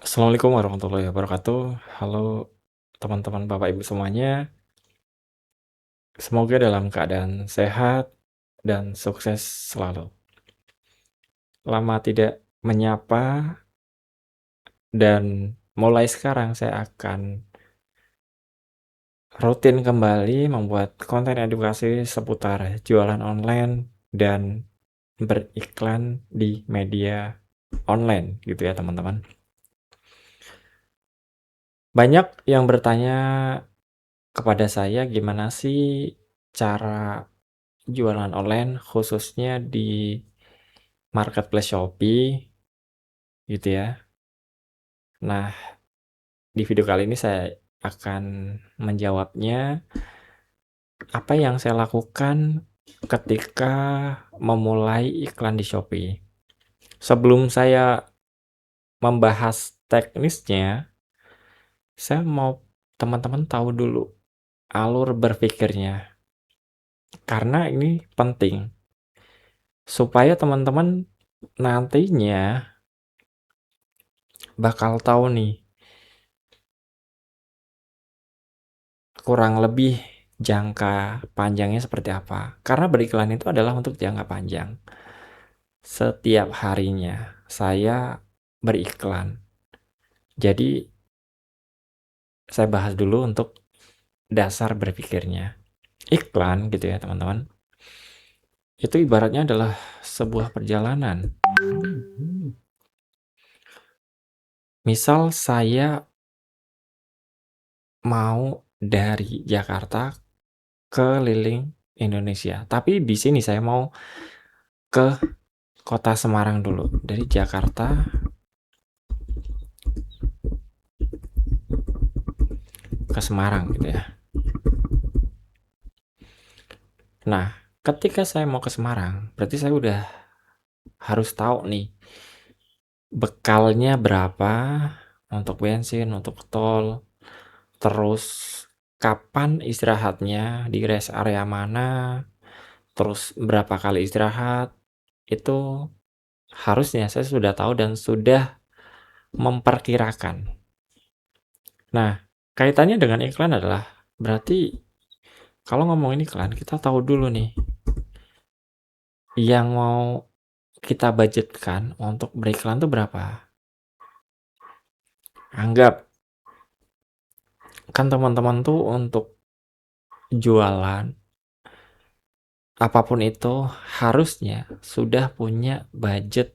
Assalamualaikum warahmatullahi wabarakatuh. Halo teman-teman Bapak Ibu semuanya. Semoga dalam keadaan sehat dan sukses selalu. Lama tidak menyapa dan mulai sekarang saya akan rutin kembali membuat konten edukasi seputar jualan online dan beriklan di media online gitu ya teman-teman. Banyak yang bertanya kepada saya gimana sih cara jualan online khususnya di marketplace Shopee gitu ya. Nah, di video kali ini saya akan menjawabnya apa yang saya lakukan ketika memulai iklan di Shopee. Sebelum saya membahas teknisnya, saya mau teman-teman tahu dulu alur berpikirnya. Karena ini penting supaya teman-teman nantinya bakal tahu nih kurang lebih jangka panjangnya seperti apa. Karena beriklan itu adalah untuk jangka panjang. Setiap harinya saya beriklan. Jadi saya bahas dulu untuk dasar berpikirnya. Iklan gitu ya teman-teman. Itu ibaratnya adalah sebuah perjalanan. Misal saya mau dari Jakarta keliling Indonesia. Tapi di sini saya mau ke kota Semarang dulu. Dari Jakarta ke Semarang gitu ya. Nah, ketika saya mau ke Semarang, berarti saya udah harus tahu nih bekalnya berapa untuk bensin, untuk tol, terus kapan istirahatnya, di rest area mana, terus berapa kali istirahat, itu harusnya saya sudah tahu dan sudah memperkirakan. Nah, kaitannya dengan iklan adalah berarti kalau ngomongin iklan, kita tahu dulu nih yang mau kita budgetkan untuk beriklan tuh berapa. Anggap kan teman-teman tuh untuk jualan apapun itu harusnya sudah punya budget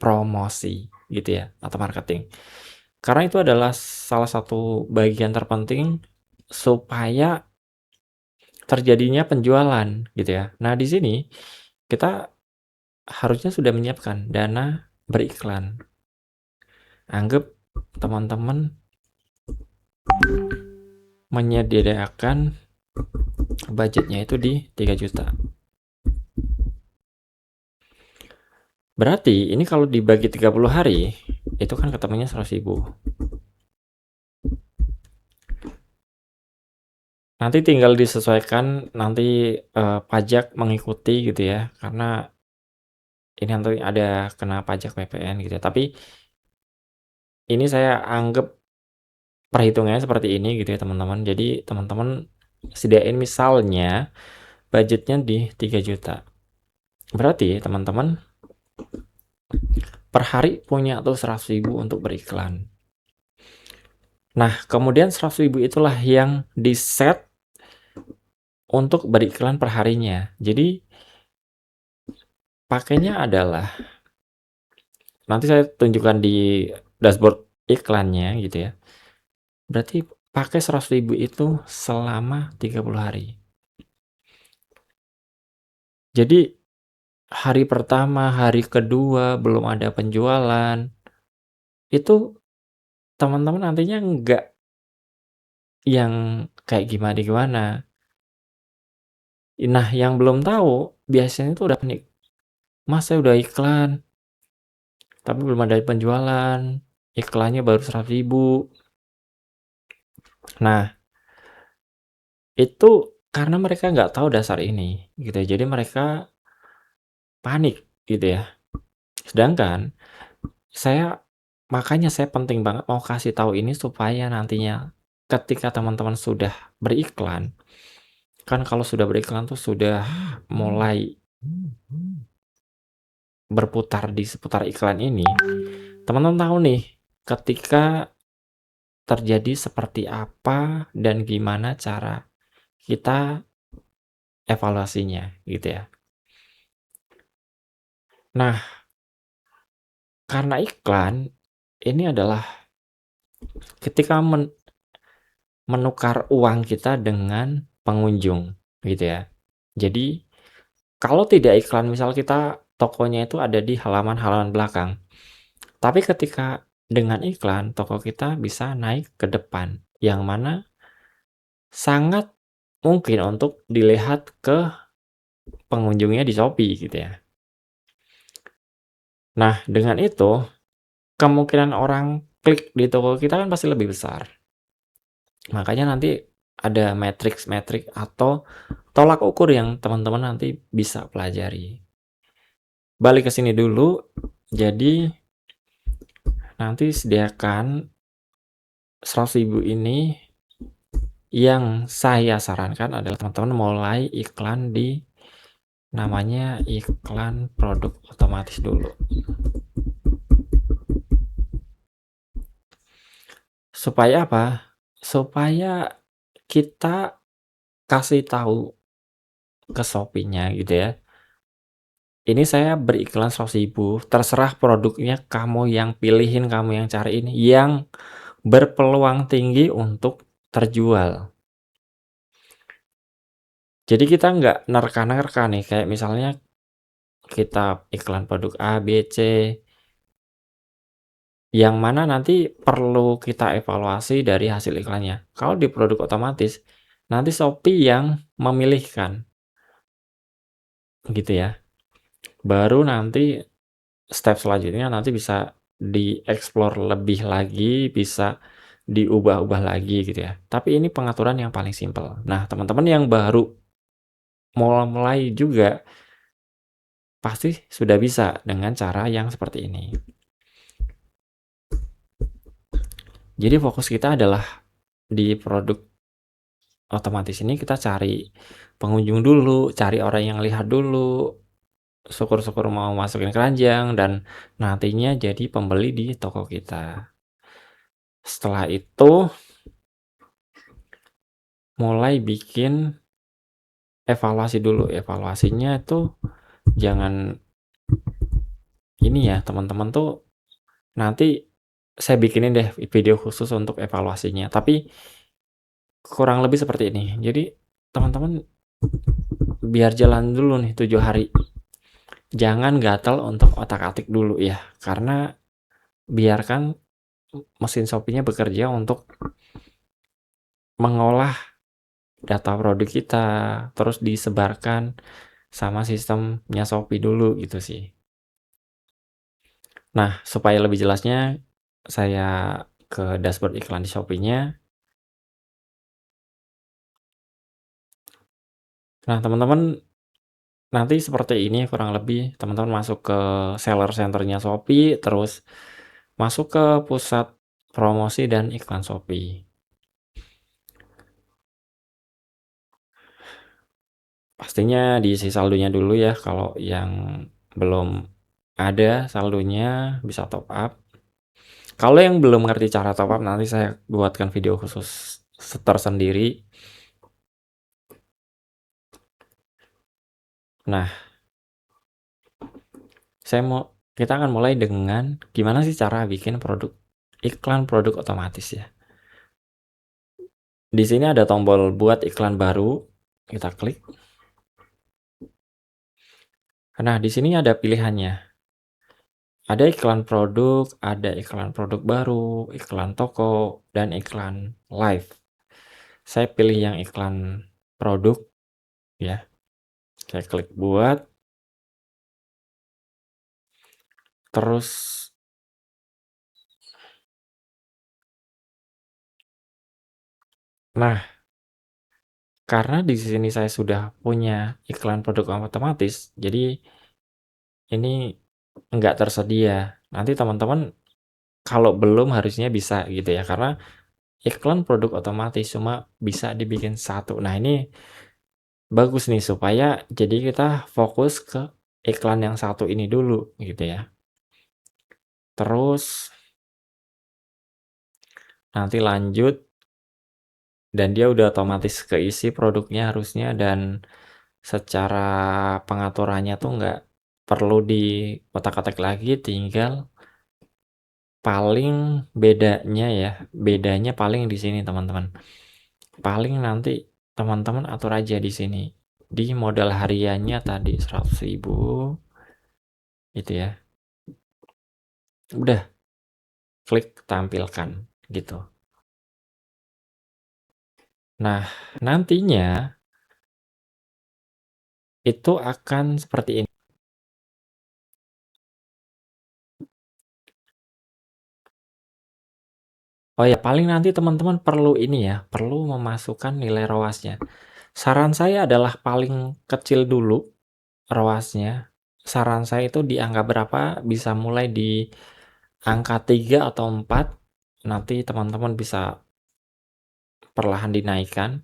promosi gitu ya atau marketing. Karena itu adalah salah satu bagian terpenting supaya terjadinya penjualan gitu ya. Nah, di sini kita harusnya sudah menyiapkan dana beriklan. Anggap teman-teman menyediakan budgetnya itu di 3 juta. Berarti ini kalau dibagi 30 hari, itu kan ketemunya 100.000. Nanti tinggal disesuaikan nanti pajak mengikuti gitu ya. Karena ini nanti ada kena pajak PPN gitu ya. Tapi ini saya anggap perhitungannya seperti ini gitu ya teman-teman. Jadi teman-teman sediain misalnya budgetnya di 3 juta. Berarti teman-teman per hari punya tuh 100.000 untuk beriklan. Nah, kemudian 100.000 itulah yang di-set untuk beriklan per harinya. Jadi pakainya adalah nanti saya tunjukkan di dashboard iklannya gitu ya. Berarti pakai 100.000 itu selama 30 hari. Jadi hari pertama, hari kedua belum ada penjualan, itu teman-teman nantinya nggak yang kayak gimana-gimana. Nah, yang belum tahu biasanya itu udah panik. Mas, saya udah iklan, tapi belum ada penjualan. Iklannya baru 100.000. Nah, itu karena mereka nggak tahu dasar ini, gitu ya. Jadi mereka panik, gitu ya. Sedangkan saya Makanya saya penting banget mau kasih tahu ini supaya nantinya ketika teman-teman sudah beriklan, kan kalau sudah beriklan tuh sudah mulai berputar di seputar iklan ini, teman-teman tahu nih ketika terjadi seperti apa dan gimana cara kita evaluasinya gitu ya. Nah, karena iklan ini adalah ketika menukar uang kita dengan pengunjung gitu ya. Jadi kalau tidak iklan, misal kita tokonya itu ada di halaman-halaman belakang, tapi ketika dengan iklan toko kita bisa naik ke depan, yang mana sangat mungkin untuk dilihat ke pengunjungnya di Shopee gitu ya. Nah, dengan itu kemungkinan orang klik di toko kita kan pasti lebih besar. Makanya nanti ada matriks-metrik atau tolak ukur yang teman-teman nanti bisa pelajari. Balik ke sini dulu, jadi nanti sediakan 100.000 ini yang saya sarankan adalah teman-teman mulai iklan di namanya iklan produk otomatis dulu. Supaya apa? Supaya kita kasih tahu ke Shopee-nya gitu ya. Ini saya beriklan 100.000, terserah produknya kamu yang pilihin, kamu yang cariin yang berpeluang tinggi untuk terjual. Jadi kita nggak nerka-nerka nih, kayak misalnya kita iklan produk A, B, C, yang mana nanti perlu kita evaluasi dari hasil iklannya. Kalau di produk otomatis, nanti Shopee yang memilihkan, gitu ya. Baru nanti step selanjutnya nanti bisa dieksplor lebih lagi, bisa diubah-ubah lagi gitu ya. Tapi ini pengaturan yang paling simpel. Nah, teman-teman yang baru mau mulai juga pasti sudah bisa dengan cara yang seperti ini. Jadi fokus kita adalah di produk otomatis ini kita cari pengunjung dulu, cari orang yang lihat dulu, syukur-syukur mau masukin keranjang dan nantinya jadi pembeli di toko kita. Setelah itu mulai bikin evaluasi dulu. Evaluasinya itu jangan ini ya, teman-teman tuh nanti saya bikinin deh video khusus untuk evaluasinya. Tapi kurang lebih seperti ini. Jadi teman-teman biar jalan dulu nih 7 hari. Jangan gatel untuk otak-atik dulu ya. Karena biarkan mesin Shopee-nya bekerja untuk mengolah data produk kita, terus disebarkan sama sistemnya Shopee dulu gitu sih. Nah, supaya lebih jelasnya saya ke dashboard iklan di Shopee-nya. Nah, teman-teman nanti seperti ini kurang lebih, teman-teman masuk ke seller center-nya Shopee, terus masuk ke pusat promosi dan iklan Shopee. Pastinya diisi saldonya dulu ya, kalau yang belum ada saldonya bisa top up. Kalau yang belum ngerti cara top up nanti saya buatkan video khusus tersendiri. Nah, kita akan mulai dengan gimana sih cara bikin iklan produk otomatis ya. Di sini ada tombol buat iklan baru, kita klik. Nah, di sini ada pilihannya. Ada iklan produk, ada iklan produk baru, iklan toko, dan iklan live. Saya pilih yang iklan produk ya. Saya klik buat. Terus nah, karena di sini saya sudah punya iklan produk otomatis, jadi ini enggak tersedia. Nanti teman-teman kalau belum harusnya bisa gitu ya, karena iklan produk otomatis cuma bisa dibikin 1. Nah, ini bagus nih supaya jadi kita fokus ke iklan yang 1 ini dulu gitu ya. Terus nanti lanjut dan dia udah otomatis keisi produknya harusnya, dan secara pengaturannya tuh nggak perlu diotak-atik lagi, tinggal paling bedanya paling di sini teman-teman. Paling nanti teman-teman atur aja di sini. Di modal hariannya tadi 100.000 gitu ya. Udah klik tampilkan gitu. Nah, nantinya itu akan seperti ini. Oh ya, paling nanti teman-teman perlu ini ya, perlu memasukkan nilai ROAS-nya. Saran saya adalah paling kecil dulu ROAS-nya. Saran saya itu di angka berapa, bisa mulai di angka 3 atau 4. Nanti teman-teman bisa perlahan dinaikkan.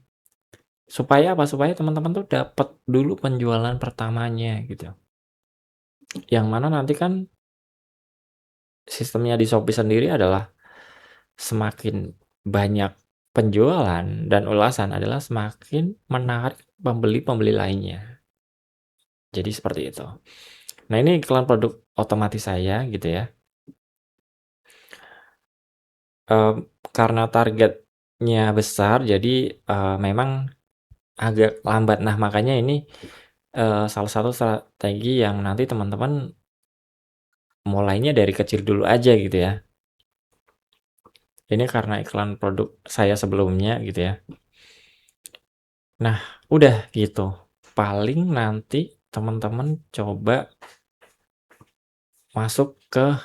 Supaya apa? Supaya teman-teman tuh dapat dulu penjualan pertamanya gitu. Yang mana nanti kan sistemnya di Shopee sendiri adalah semakin banyak penjualan dan ulasan adalah semakin menarik pembeli-pembeli lainnya. Jadi seperti itu. Nah, ini iklan produk otomatis saya gitu ya. Karena targetnya besar jadi, memang agak lambat. Nah, makanya ini, salah satu strategi yang nanti teman-teman mulainya dari kecil dulu aja gitu ya. Ini karena iklan produk saya sebelumnya gitu ya. Nah, udah gitu. Paling nanti teman-teman coba masuk ke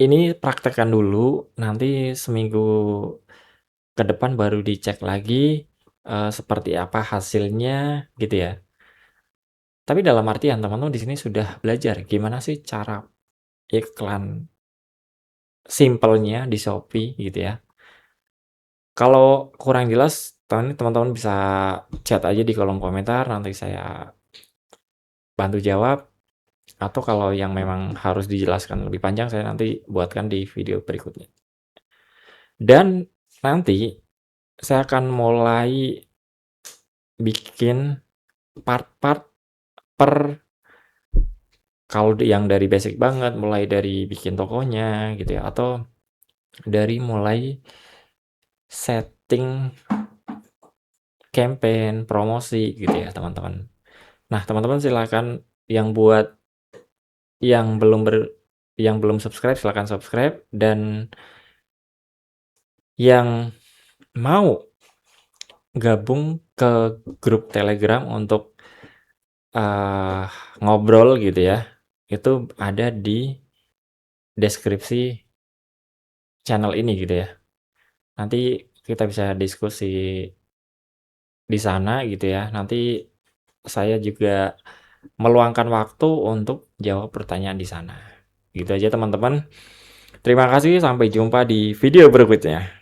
ini, praktekkan dulu, nanti seminggu ke depan baru dicek lagi, seperti apa hasilnya gitu ya. Tapi dalam artian teman-teman di sini sudah belajar gimana sih cara iklan simpelnya di Shopee gitu ya. Kalau kurang jelas teman-teman bisa chat aja di kolom komentar, nanti saya bantu jawab, atau kalau yang memang harus dijelaskan lebih panjang saya nanti buatkan di video berikutnya. Dan nanti saya akan mulai bikin part-part per, kalau yang dari basic banget mulai dari bikin tokonya gitu ya, atau dari mulai setting campaign, promosi gitu ya teman-teman. Nah, teman-teman silakan yang buat yang belum subscribe silakan subscribe, dan yang mau gabung ke grup Telegram untuk uh, ngobrol gitu ya, itu ada di deskripsi channel ini gitu ya. Nanti kita bisa diskusi di sana gitu ya. Nanti saya juga meluangkan waktu untuk jawab pertanyaan di sana. Gitu aja teman-teman. Terima kasih, sampai jumpa di video berikutnya.